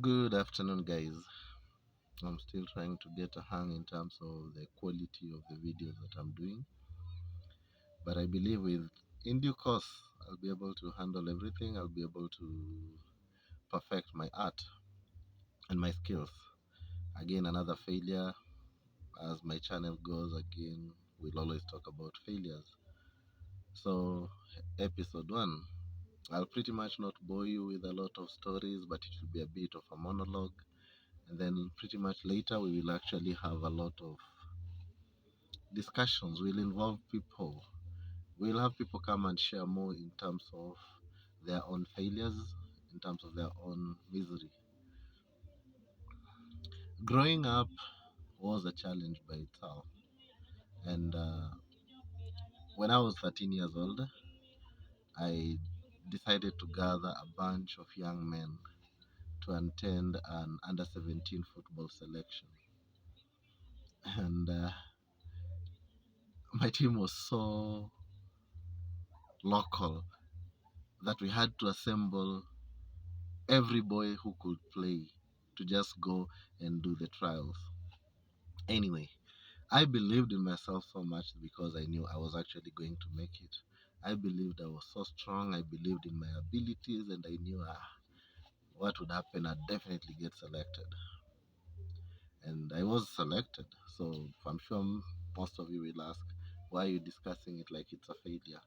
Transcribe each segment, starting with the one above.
Good afternoon, guys. I'm still trying to get a hang in terms of the quality of the videos that I'm doing, but I believe with in due course I'll be able to handle everything. I'll be able to perfect my art and my skills. Again, another failure. As my channel goes, again, we'll always talk about failures. So, episode one, I'll pretty much not bore you with a lot of stories, but it will be a bit of a monologue. And then, pretty much later, we will actually have a lot of discussions. Will involve people. We'll have people come and share more in terms of their own failures, in terms of their own misery. Growing up was a challenge by itself. And when I was 13 years old, I decided to gather a bunch of young men to attend an under 17 football selection. And my team was so local that we had to assemble every boy who could play to just go and do the trials. Anyway, I believed in myself so much because I knew I was actually going to make it. I believed I was so strong. I believed in my abilities, and I knew what would happen. I'd definitely get selected. And I was selected. So I'm sure most of you will ask, why are you discussing it like it's a failure?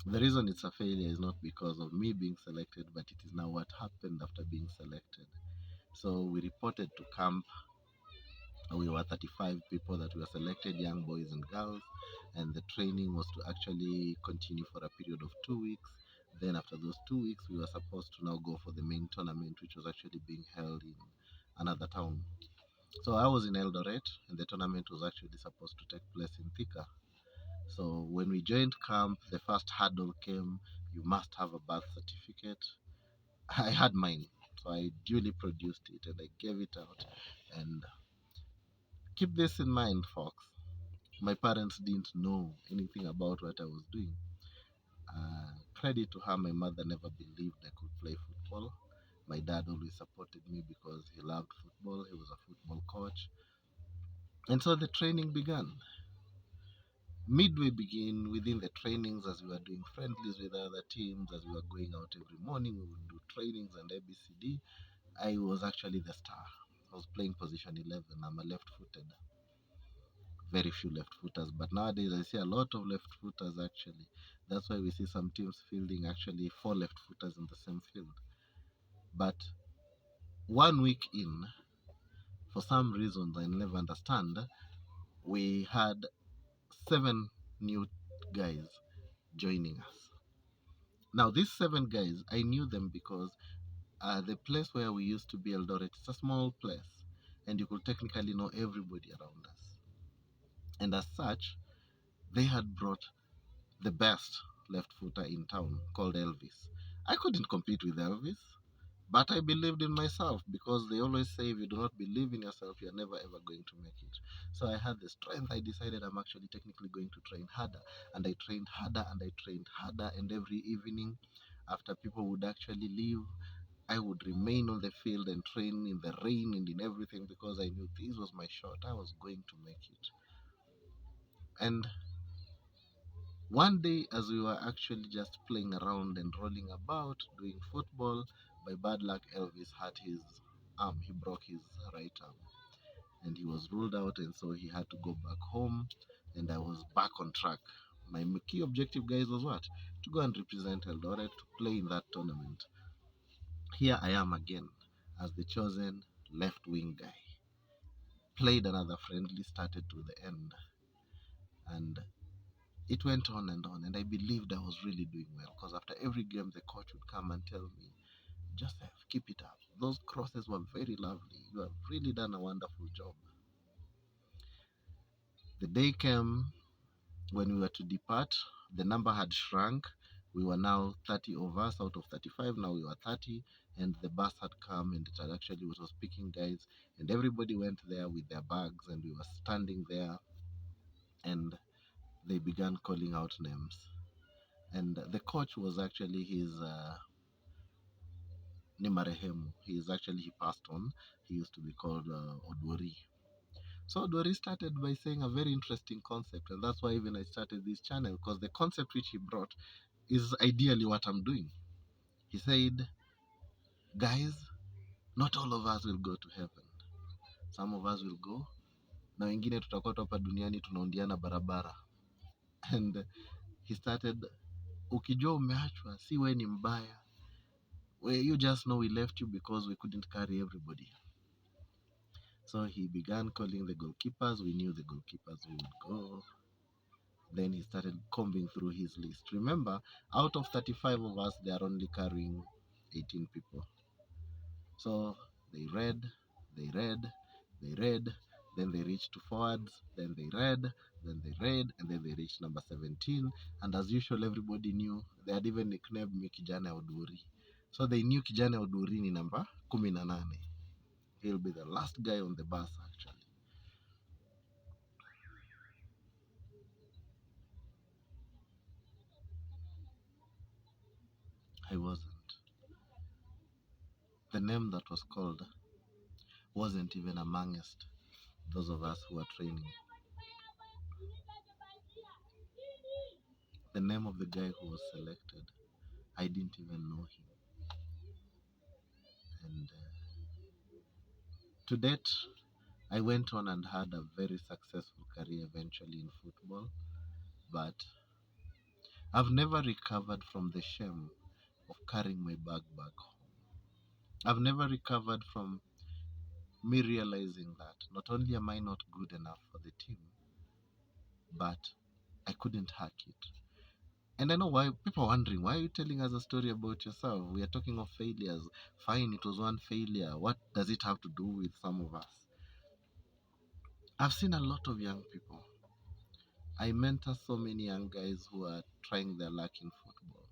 The reason it's a failure is not because of me being selected, but it is now what happened after being selected. So we reported to camp. We were 35 people that were selected, young boys and girls, and the training was to actually continue for a period of 2 weeks. Then, after those 2 weeks, we were supposed to now go for the main tournament, which was actually being held in another town. So I was in Eldoret, and the tournament was actually supposed to take place in Thika. So when we joined camp, the first hurdle came. You must have a birth certificate. I had mine, so I duly produced it and I gave it out. And keep this in mind, folks. My parents didn't know anything about what I was doing. Credit to her, my mother never believed I could play football. My dad always supported me because he loved football. He was a football coach. And so the training began. Midway began within the trainings as we were doing friendlies with other teams, as we were going out every morning, we would do trainings and ABCD. I was actually the star. I was playing position 11. I'm a left footed. Very few left footers, but nowadays I see a lot of left footers actually. That's why we see some teams fielding actually four left footers in the same field. But 1 week in, for some reasons I never understand, we had seven new guys joining us. Now, these seven guys, I knew them because the place where we used to be, Eldoret, it's a small place, and you could technically know everybody around us. And as such, they had brought the best left footer in town called Elvis. I couldn't compete with Elvis, but I believed in myself because they always say if you do not believe in yourself, you're never ever going to make it. So I had the strength. I decided I'm actually technically going to train harder. And I trained harder and I trained harder. And every evening, after people would actually leave, I would remain on the field and train in the rain and in everything because I knew this was my shot. I was going to make it. And one day, as we were actually just playing around and rolling about doing football, by bad luck, Elvis hurt his arm. He broke his right arm and he was ruled out, and so he had to go back home. And I was back on track. My key objective, guys, was what? To go and represent Eldoret to play in that tournament. Here I am again as the chosen left wing guy. Played another friendly, started to the end, and it went on, and I believed I was really doing well because after every game, the coach would come and tell me, Joseph, keep it up. Those crosses were very lovely. You have really done a wonderful job. The day came when we were to depart. The number had shrunk. We were now 30 of us out of 35. Now we were 30, and the bus had come, and it had actually was picking guys, and everybody went there with their bags, and we were standing there, and they began calling out names. And the coach was actually his ni marehemu. He passed on. He used to be called Odwori. So Odwori started by saying a very interesting concept, and that's why even I started this channel, because the concept which he brought is ideally what I'm doing. He said, guys, not all of us will go to heaven. Some of us will go, na wengine tutakuwa tu hapa duniani tunaondiana barabara. And he started, ukijua umeachwa, si we ni mbaya. You just know we left you because we couldn't carry everybody. So he began calling the goalkeepers. We knew the goalkeepers would go. Then he started combing through his list. Remember, out of 35 of us, they are only carrying 18 people. So they read, they read, they read, then they reached to forwards, then they read, then they read, and then they reached number 17. And as usual, everybody knew. They had even nicknamed me Kijana Oduri. So they knew Kijana Oduri ni number 18. He'll be the last guy on the bus, actually. I wasn't. The name that was called wasn't even amongst those of us who were training. The name of the guy who was selected, I didn't even know him. And to date, I went on and had a very successful career eventually in football, but I've never recovered from the shame of carrying my bag back home. I've never recovered from me realizing that not only am I not good enough for the team, but I couldn't hack it. And I know why people are wondering, why are you telling us a story about yourself? We are talking of failures. Fine, it was one failure. What does it have to do with some of us? I've seen a lot of young people. I mentor so many young guys who are trying their luck in football.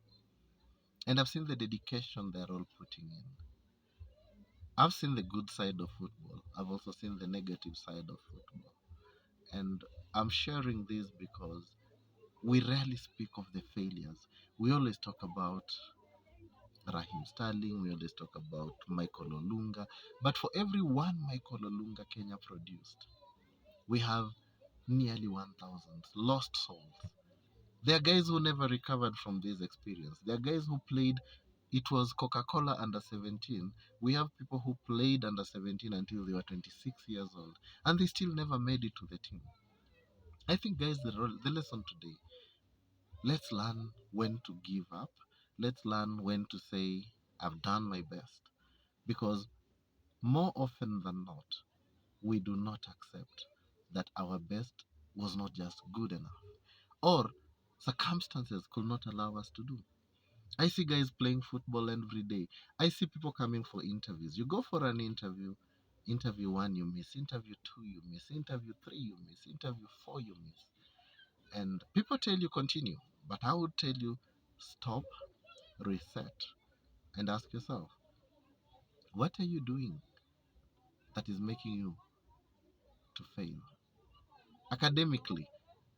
And I've seen the dedication they're all putting in. I've seen the good side of football. I've also seen the negative side of football. And I'm sharing this because we rarely speak of the failures. We always talk about Raheem Sterling, we always talk about Michael Olunga. But for every one Michael Olunga Kenya produced, we have nearly 1,000 lost souls. There are guys who never recovered from this experience. There are guys who played, it was Coca-Cola under 17. We have people who played under 17 until they were 26 years old, and they still never made it to the team. I think, guys, the lesson today, let's learn when to give up. Let's learn when to say, I've done my best. Because more often than not, we do not accept that our best was not just good enough, or circumstances could not allow us to do. I see guys playing football every day. I see people coming for interviews. You go for an interview, interview 1 you miss, interview 2 you miss, interview 3 you miss, interview 4 you miss. And people tell you continue, but I would tell you stop, reset, and ask yourself, what are you doing that is making you to fail? Academically,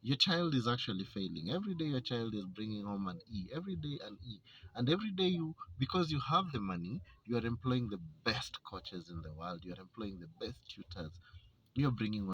your child is actually failing. Every day your child is bringing home an E. Every day an E. And every day you, because you have the money, you are employing the best coaches in the world. You are employing the best tutors. You are bringing